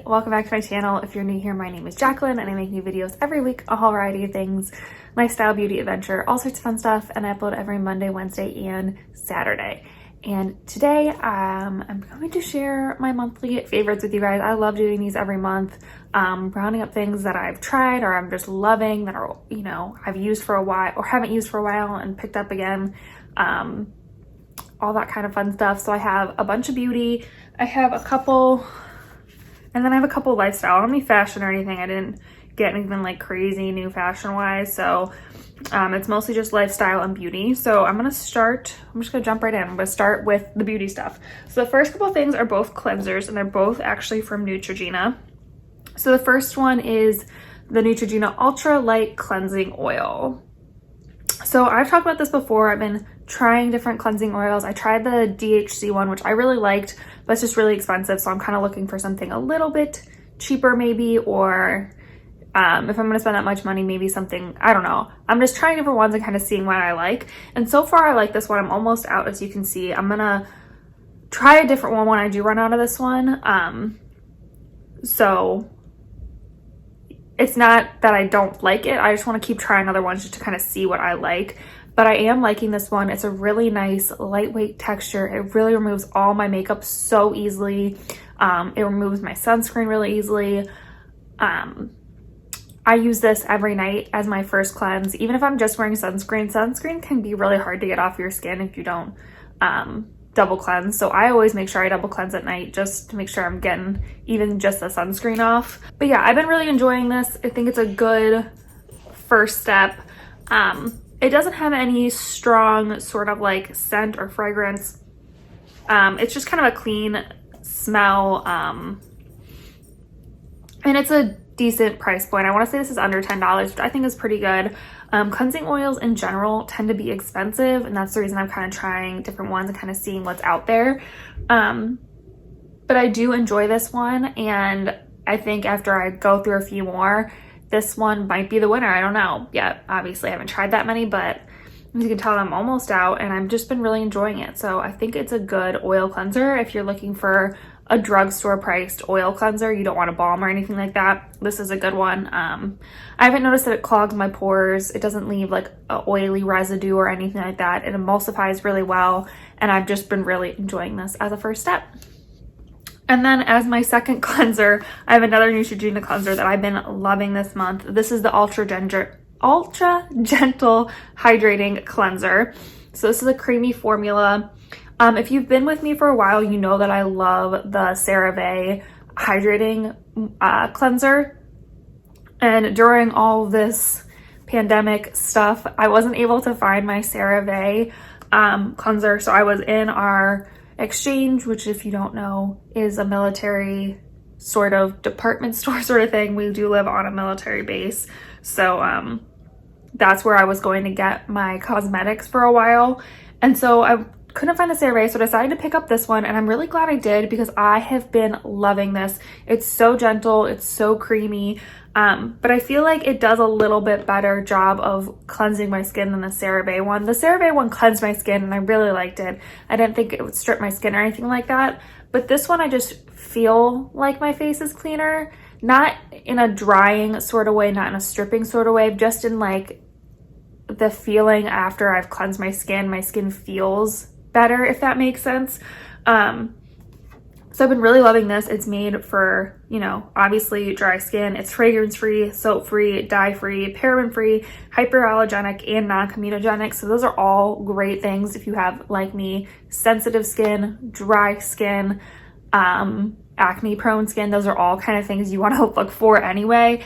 welcome back to my channel. If you're new here, my name is Jacqueline and I make new videos every week, a whole variety of things, lifestyle, beauty, adventure, all sorts of fun stuff, and I upload every Monday, Wednesday, and Saturday. And today I'm going to share my monthly favorites with you guys. I love doing these every month, rounding up things that I've tried or I'm just loving that are, you know, I've used for a while or haven't used for a while and picked up again. All that kind of fun stuff. So I have a bunch of beauty, I have a couple, and then I have a couple lifestyle. I don't need fashion or anything. I didn't get anything like crazy new fashion wise. So it's mostly just lifestyle and beauty. So I'm just gonna jump right in. I'm gonna start with the beauty stuff. So the first couple of things are both cleansers and they're both actually from Neutrogena. So the first one is the Neutrogena Ultra Light Cleansing Oil. So I've talked about this before. I've been trying different cleansing oils. I tried the DHC one, which I really liked, but it's just really expensive. So I'm kind of looking for something a little bit cheaper maybe, or if I'm going to spend that much money, maybe something, I don't know. I'm just trying different ones and kind of seeing what I like. And so far I like this one. I'm almost out, as you can see. I'm going to try a different one when I do run out of this one. So it's not that I don't like it. I just want to keep trying other ones just to kind of see what I like. But I am liking this one. It's a really nice lightweight texture. It really removes all my makeup so easily. It removes my sunscreen really easily. I use this every night as my first cleanse. Even if I'm just wearing sunscreen, sunscreen can be really hard to get off your skin if you don't double cleanse. So I always make sure I double cleanse at night just to make sure I'm getting even just the sunscreen off. But yeah, I've been really enjoying this. I think it's a good first step. It doesn't have any strong sort of like scent or fragrance. It's just kind of a clean smell. And it's a decent price point. I want to say this is under $10, which I think is pretty good. Cleansing oils in general tend to be expensive, and that's the reason I'm kind of trying different ones and kind of seeing what's out there. But I do enjoy this one, and I think after I go through a few more, this one might be the winner. I don't know yet. Obviously, I haven't tried that many, but as you can tell, I'm almost out, and I've just been really enjoying it. So I think it's a good oil cleanser if you're looking for a drugstore priced oil cleanser. You don't want a balm or anything like that. This is a good one. I haven't noticed that it clogs my pores. It doesn't leave like an oily residue or anything like that. It emulsifies really well, and I've just been really enjoying this as a first step. And then as my second cleanser, I have another Neutrogena cleanser that I've been loving this month. This is the Ultra Gentle Hydrating Cleanser. So this is a creamy formula. If you've been with me for a while, you know that I love the CeraVe Hydrating Cleanser. And during all this pandemic stuff, I wasn't able to find my CeraVe cleanser. So I was in our exchange, which if you don't know is a military sort of department store sort of thing. We do live on a military base. So that's where I was going to get my cosmetics for a while. And so I couldn't find the CeraVe, so I decided to pick up this one, and I'm really glad I did because I have been loving this. It's so gentle, it's so creamy, but I feel like it does a little bit better job of cleansing my skin than the CeraVe one. The CeraVe one cleansed my skin and I really liked it. I didn't think it would strip my skin or anything like that, but this one I just feel like my face is cleaner, not in a drying sort of way, not in a stripping sort of way, just in like the feeling after I've cleansed my skin feels better, if that makes sense. So I've been really loving this. It's made for, you know, obviously dry skin. It's fragrance free, soap free, dye free, paraben free, hyperallergenic, and non-comedogenic. So those are all great things if you have, like me, sensitive skin, dry skin, acne prone skin. Those are all kind of things you want to look for anyway.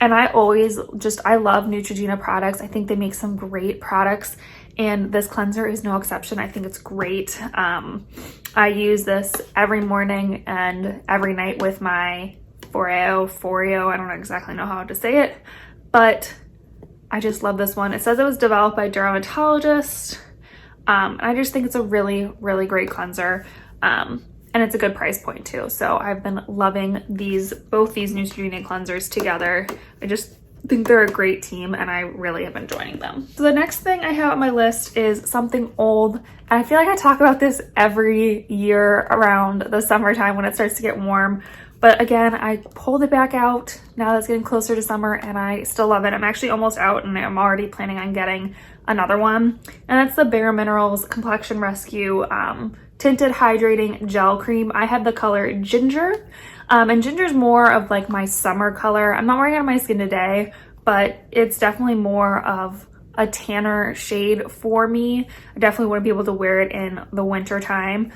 And I love Neutrogena products. I think they make some great products, and this cleanser is no exception. I think it's great. I use this every morning and every night with my Foreo. I don't exactly know how to say it, but I just love this one. It says it was developed by dermatologists. I just think it's a really, really great cleanser. And it's a good price point too. So I've been loving both these Neutrogena cleansers together. I just think they're a great team and I really have been enjoying them. So the next thing I have on my list is something old. And I feel like I talk about this every year around the summertime when it starts to get warm, But again, I pulled it back out now that it's getting closer to summer, and I still love it. I'm actually almost out, and I'm already planning on getting another one. And that's the Bare Minerals Complexion Rescue Tinted Hydrating Gel Cream. I had the color Ginger, and Ginger's more of like my summer color. I'm not wearing it on my skin today, but it's definitely more of a tanner shade for me. I definitely wouldn't be able to wear it in the winter time.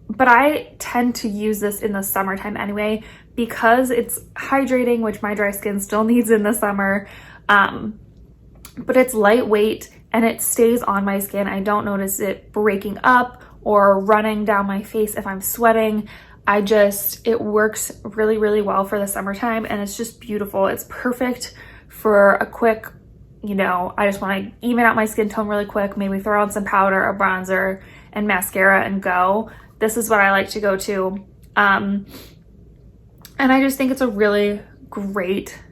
But I tend to use this in the summertime anyway, because it's hydrating, which my dry skin still needs in the summer. But it's lightweight and it stays on my skin. I don't notice it breaking up or running down my face if I'm sweating. It works really, really well for the summertime, and it's just beautiful. It's perfect for a quick, I just want to even out my skin tone really quick, maybe throw on some powder, a bronzer, and mascara and go. This is what I like to go to. And I just think it's a really great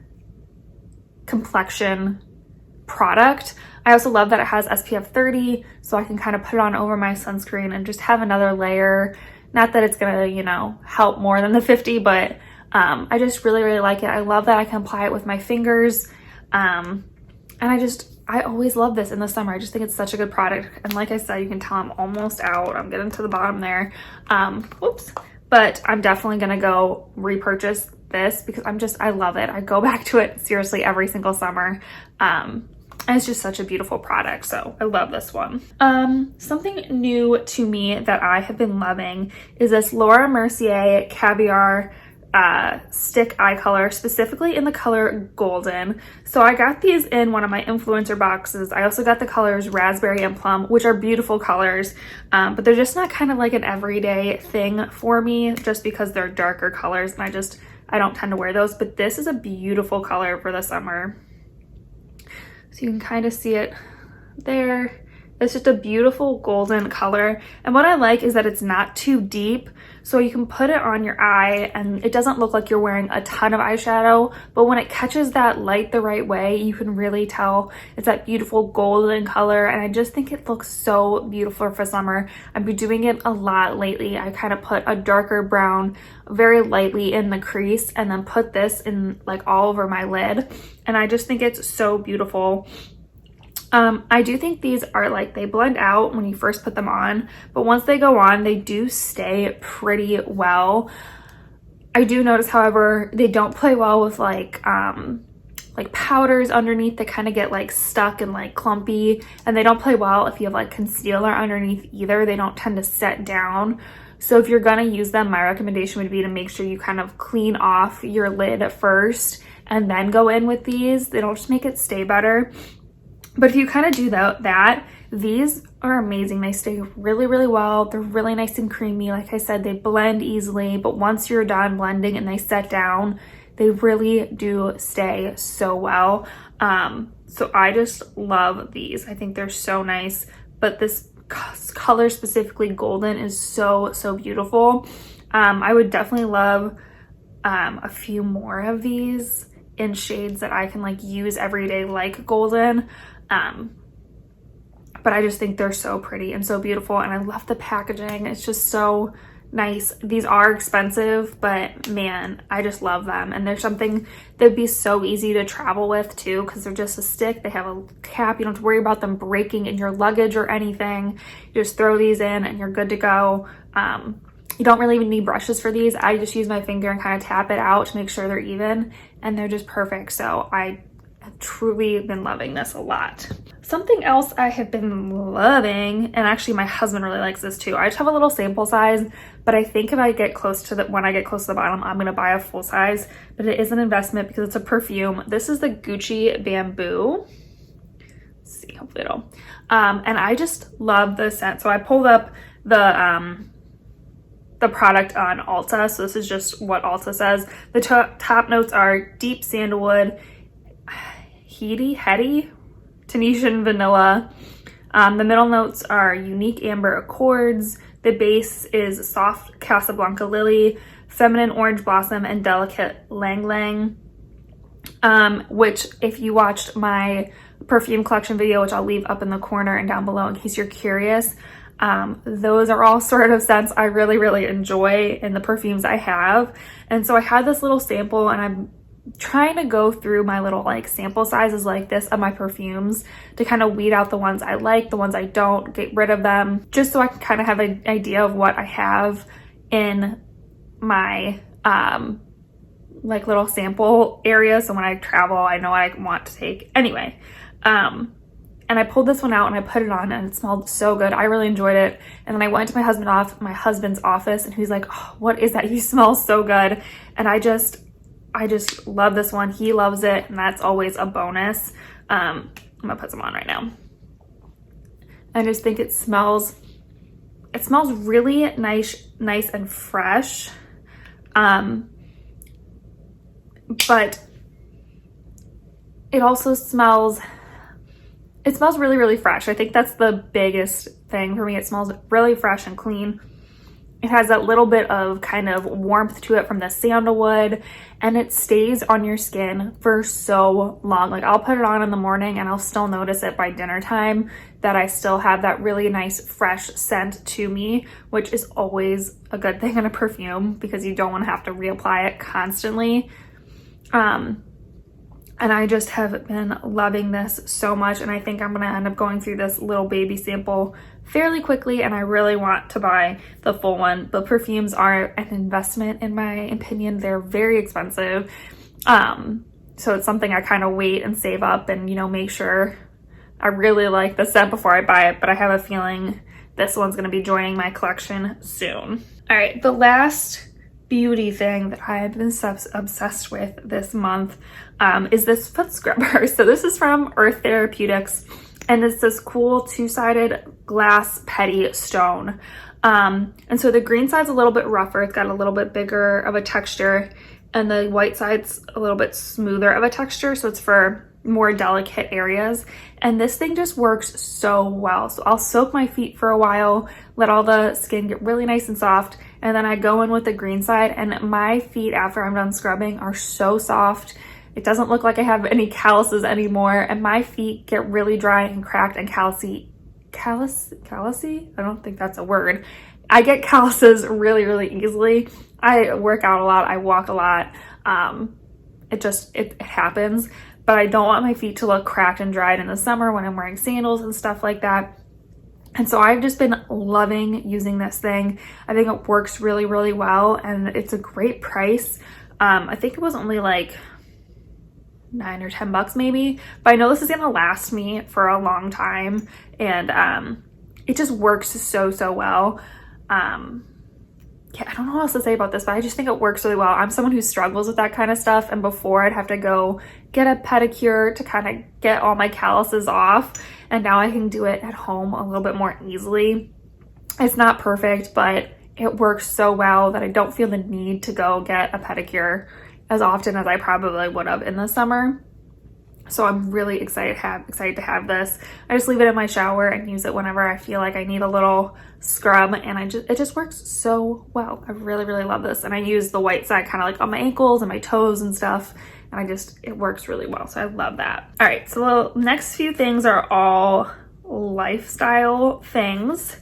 complexion product. I also love that it has SPF 30, so I can kind of put it on over my sunscreen and just have another layer. Not that it's gonna, help more than the 50, but I just really, really like it. I love that I can apply it with my fingers. And I always love this in the summer. I just think it's such a good product. And like I said, you can tell I'm almost out. I'm getting to the bottom there. Whoops. But I'm definitely gonna go repurchase this because I love it. I go back to it seriously every single summer. And it's just such a beautiful product. So I love this one. Something new to me that I have been loving is this Laura Mercier Caviar stick eye color, specifically in the color Golden. So I got these in one of my influencer boxes. I also got the colors Raspberry and Plum, which are beautiful colors, but they're just not kind of like an everyday thing for me, just because they're darker colors, and I don't tend to wear those. But this is a beautiful color for the summer. So you can kind of see it there. It's just a beautiful golden color. And what I like is that it's not too deep, so you can put it on your eye and it doesn't look like you're wearing a ton of eyeshadow, but when it catches that light the right way, you can really tell it's that beautiful golden color. And I just think it looks so beautiful for summer. I've been doing it a lot lately. I kind of put a darker brown very lightly in the crease and then put this in like all over my lid. And I just think it's so beautiful. I do think these are like, they blend out when you first put them on, but once they go on, they do stay pretty well. I do notice, however, they don't play well with like powders underneath. They kind of get like stuck and like clumpy, and they don't play well if you have like concealer underneath either. They don't tend to set down. So if you're gonna use them, my recommendation would be to make sure you kind of clean off your lid first and then go in with these. They don't just make it stay better. But if you kind of do that, these are amazing. They stay really, really well. They're really nice and creamy. Like I said, they blend easily, but once you're done blending and they set down, they really do stay so well. So I just love these. I think they're so nice, but this color, specifically Golden, is so, so beautiful. I would definitely love a few more of these in shades that I can like use every day, like Golden. But I just think they're so pretty and so beautiful, and I love the packaging. It's just so nice. These are expensive, but man, I just love them. And they're something that'd be so easy to travel with too, because they're just a stick. They have a cap. You don't have to worry about them breaking in your luggage or anything. You just throw these in and you're good to go. You don't really even need brushes for these. I just use my finger and kind of tap it out to make sure they're even, and they're just perfect. So I have truly been loving this a lot. Something else I have been loving, and actually my husband really likes this too. I just have a little sample size, but I think if I get close to when I get close to the bottom, I'm gonna buy a full size, but it is an investment because it's a perfume. This is the Gucci Bamboo. Let's see, hopefully it'll, and I just love the scent. So I pulled up the product on Ulta. So this is just what Ulta says. The top notes are deep sandalwood, heady, Tunisian vanilla. The middle notes are unique amber accords. The base is soft Casablanca lily, feminine orange blossom, and delicate lang lang. Which, if you watched my perfume collection video, which I'll leave up in the corner and down below in case you're curious, Those are all sort of scents I really, really enjoy in the perfumes I have. And so I had this little sample, and I'm trying to go through my little like sample sizes like this of my perfumes to kind of weed out the ones I like, the ones I don't, get rid of them, just so I can kind of have an idea of what I have in my like little sample area. So when I travel, I know what I want to take. Anyway, and I pulled this one out and I put it on, and it smelled so good. I really enjoyed it. And then I went to my husband's office, and he's like, "Oh, what is that? You smell so good." And I just love this one. He loves it, and that's always a bonus. I'm gonna put some on right now. I just think it smells really nice and fresh. But it also smells really, really fresh. I think that's the biggest thing for me. It smells really fresh and clean. It has that little bit of kind of warmth to it from the sandalwood, and it stays on your skin for so long. Like, I'll put it on in the morning and I'll still notice it by dinner time that I still have that really nice fresh scent to me, which is always a good thing in a perfume because you don't want to have to reapply it constantly. And I just have been loving this so much, and I think I'm gonna end up going through this little baby sample fairly quickly, and I really want to buy the full one. But perfumes are an investment in my opinion. They're very expensive. So it's something I kind of wait and save up and, you know, make sure I really like the scent before I buy it, but I have a feeling this one's gonna be joining my collection soon. All right, the last beauty thing that I've been obsessed with this month is this foot scrubber. So this is from Earth Therapeutics, and it's this cool two-sided glass petty stone. And so the green side's a little bit rougher. It's got a little bit bigger of a texture, and the white side's a little bit smoother of a texture. So it's for more delicate areas. And this thing just works so well. So I'll soak my feet for a while, let all the skin get really nice and soft, and then I go in with the green side, and my feet after I'm done scrubbing are so soft. It doesn't look like I have any calluses anymore, and my feet get really dry and cracked and callousy? I don't think that's a word. I get calluses really, really easily. I work out a lot, I walk a lot. It happens, but I don't want my feet to look cracked and dried in the summer when I'm wearing sandals and stuff like that. And so I've just been loving using this thing. I think it works really, really well, and it's a great price. I think it was only like $9 or $10 maybe, but I know this is gonna last me for a long time, and it just works so well. Yeah, I don't know what else to say about this, but I just think it works really well. I'm someone who struggles with that kind of stuff, and before I'd have to go get a pedicure to kind of get all my calluses off, and now I can do it at home a little bit more easily. It's not perfect, but it works so well that I don't feel the need to go get a pedicure as often as I probably would have in the summer. So I'm really excited to have this. I just leave it in my shower and use it whenever I feel like I need a little scrub, and it just works so well. I really, really love this. And I use the white side kind of like on my ankles and my toes and stuff, and it works really well. So I love that. All right, so the next few things are all lifestyle things.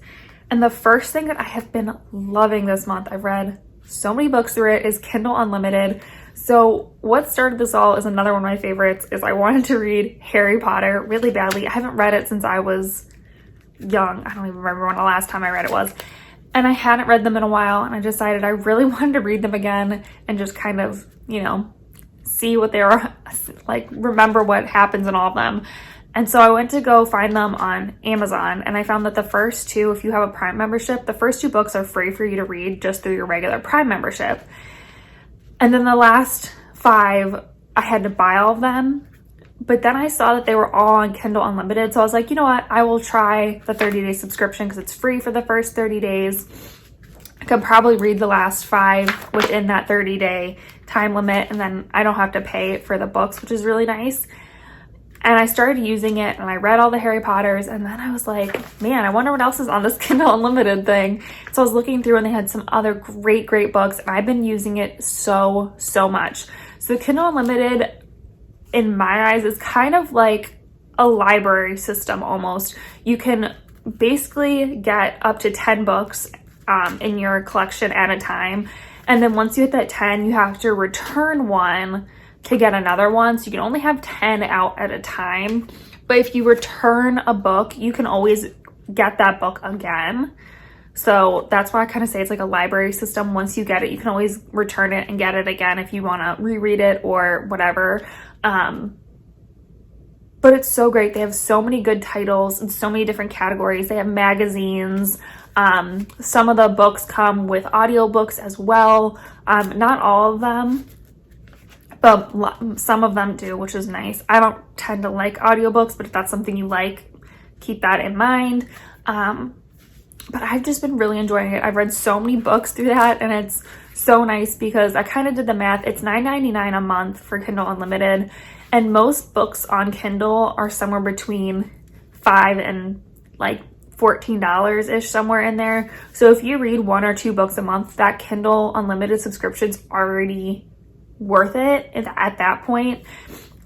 And the first thing that I have been loving this month, I've read so many books through it, is Kindle Unlimited. So what started this all is another one of my favorites is I wanted to read Harry Potter really badly. I haven't read it since I was young. I don't even remember when the last time I read it was. And I hadn't read them in a while, and I decided I really wanted to read them again and just kind of, you know, see what they were like, remember what happens in all of them. And so I went to go find them on Amazon, and I found that the first two, if you have a Prime membership, the first two books are free for you to read just through your regular Prime membership. And then the last 5, I had to buy all of them. But then I saw that they were all on Kindle Unlimited. So I was like, you know what? I will try the 30-day subscription because it's free for the first 30 days. I could probably read the last 5 within that 30-day time limit, and then I don't have to pay for the books, which is really nice. And I started using it, and I read all the Harry Potters, and then I was like, man, I wonder what else is on this Kindle Unlimited thing. So I was looking through, and they had some other great books, and I've been using it so much. So Kindle Unlimited, in my eyes, is kind of like a library system almost. You can basically get up to 10 books in your collection at a time. And then once you hit that 10, you have to return one to get another one. So you can only have 10 out at a time. But if you return a book, you can always get that book again. So that's why I kind of say it's like a library system. Once you get it, you can always return it and get it again if you want to reread it or whatever. But it's so great. They have so many good titles and so many different categories. They have magazines. Some of the books come with audiobooks as well. Not all of them, but some of them do, which is nice. I don't tend to like audiobooks, but if that's something you like, keep that in mind. But I've just been really enjoying it. I've read so many books through that, and it's so nice because I kind of did the math. It's $9.99 a month for Kindle Unlimited, and most books on Kindle are somewhere between $5 and like $14-ish, somewhere in there. So if you read 1 or 2 books a month, that Kindle Unlimited subscription's already worth it at that point.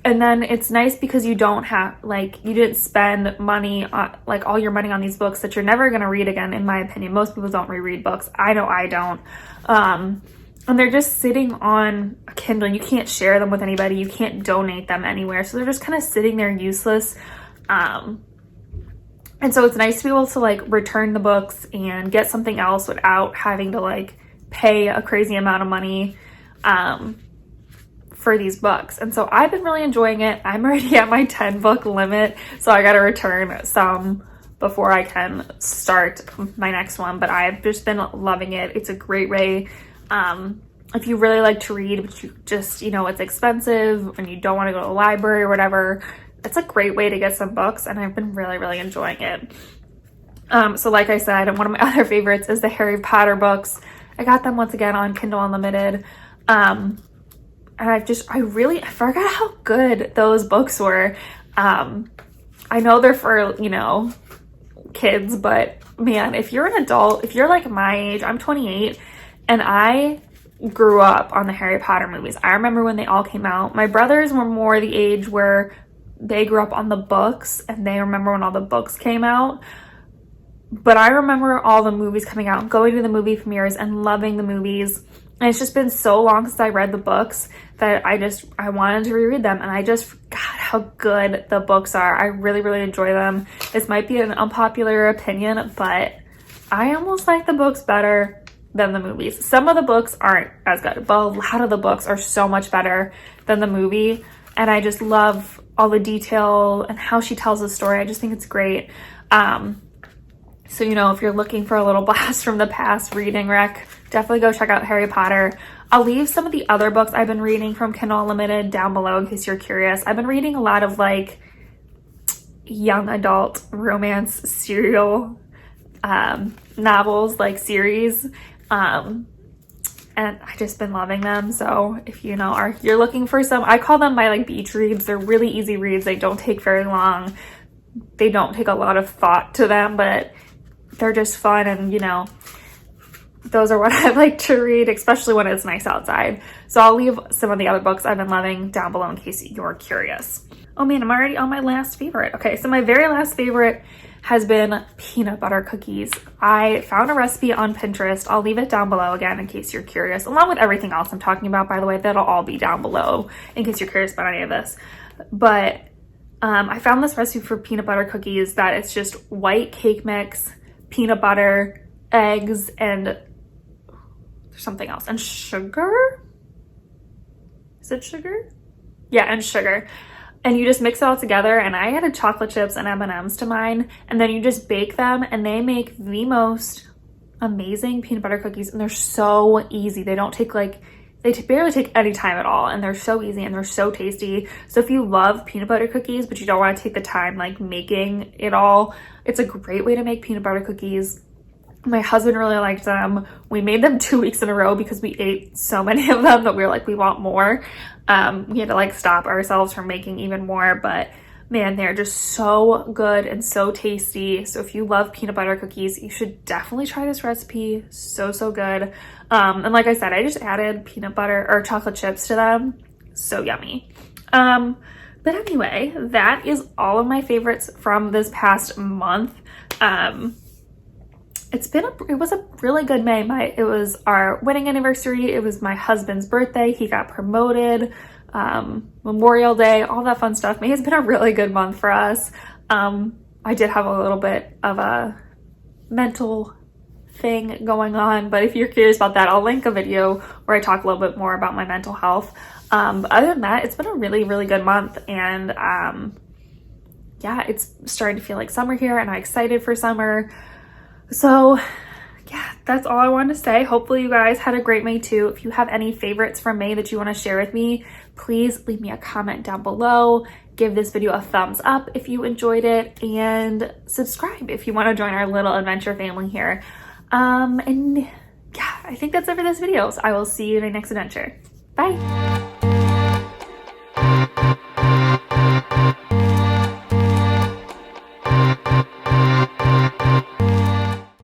And then it's nice because you don't have, like, you didn't spend money on, like, all your money on these books that you're never going to read again, in my opinion. Most people don't reread books. I know I don't. And they're just sitting on a Kindle. You can't share them with anybody. You can't donate them anywhere. So they're just kind of sitting there useless. And so it's nice to be able to, like, return the books and get something else without having to, like, pay a crazy amount of money for these books. And so I've been really enjoying it. I'm already at my 10 book limit, so I got to return some before I can start my next one. But I've just been loving it. It's a great way. If you really like to read, but you just, you know, it's expensive and you don't want to go to the library or whatever, it's a great way to get some books, and I've been really, really enjoying it. So like I said, one of my other favorites is the Harry Potter books. I got them once again on Kindle Unlimited. And I forgot how good those books were. I know they're for, you know, kids, but man, if you're an adult, if you're like my age, I'm 28, and I grew up on the Harry Potter movies. I remember when they all came out. My brothers were more the age where they grew up on the books, and they remember when all the books came out. But I remember all the movies coming out, going to the movie premieres and loving the movies. And it's just been so long since I read the books that I wanted to reread them. And I just forgot how good the books are. I really, really enjoy them. This might be an unpopular opinion, but I almost like the books better than the movies. Some of the books aren't as good, but a lot of the books are so much better than the movie. And I just love all the detail and how she tells the story. I just think it's great. So, you know, if you're looking for a little blast from the past reading rec, definitely go check out Harry Potter. I'll leave some of the other books I've been reading from Kindle Unlimited down below in case you're curious. I've been reading a lot of like young adult romance serial novels, like series. And I've just been loving them. So if you know, you're looking for some, I call them my like beach reads. They're really easy reads. They don't take very long. They don't take a lot of thought to them, but they're just fun, and you know, those are what I like to read, especially when it's nice outside. So I'll leave some of the other books I've been loving down below in case you're curious. Oh man, I'm already on my last favorite. Okay, so my very last favorite has been peanut butter cookies. I found a recipe on Pinterest. I'll leave it down below again in case you're curious, along with everything else I'm talking about, by the way. That'll all be down below in case you're curious about any of this. But I found this recipe for peanut butter cookies that it's just white cake mix, peanut butter, eggs, and something else, and sugar. Is it sugar? Yeah, and sugar. And you just mix it all together, and I added chocolate chips and M&Ms to mine, and then you just bake them, and they make the most amazing peanut butter cookies, and they're so easy. They don't take like, they barely take any time at all, and they're so easy and they're so tasty. So if you love peanut butter cookies but you don't want to take the time like making it all, it's a great way to make peanut butter cookies. My husband really liked them. We made them 2 weeks in a row because we ate so many of them that we were like, we want more. We had to like stop ourselves from making even more, but man, they're just so good and so tasty. So if you love peanut butter cookies, you should definitely try this recipe. So, so good. And like I said, I just added peanut butter or chocolate chips to them. So yummy. But anyway, that is all of my favorites from this past month. It was a really good May. It was our wedding anniversary. It was my husband's birthday. He got promoted, Memorial Day, all that fun stuff. May has been a really good month for us. I did have a little bit of a mental thing going on, but if you're curious about that, I'll link a video where I talk a little bit more about my mental health. But other than that, it's been a really, really good month, and yeah, it's starting to feel like summer here, and I'm excited for summer. So yeah, that's all I wanted to say. Hopefully you guys had a great May too. If you have any favorites from May that you want to share with me, please leave me a comment down below. Give this video a thumbs up if you enjoyed it, and subscribe if you want to join our little adventure family here. And yeah, I think that's it for this video. So I will see you in my next adventure. Bye.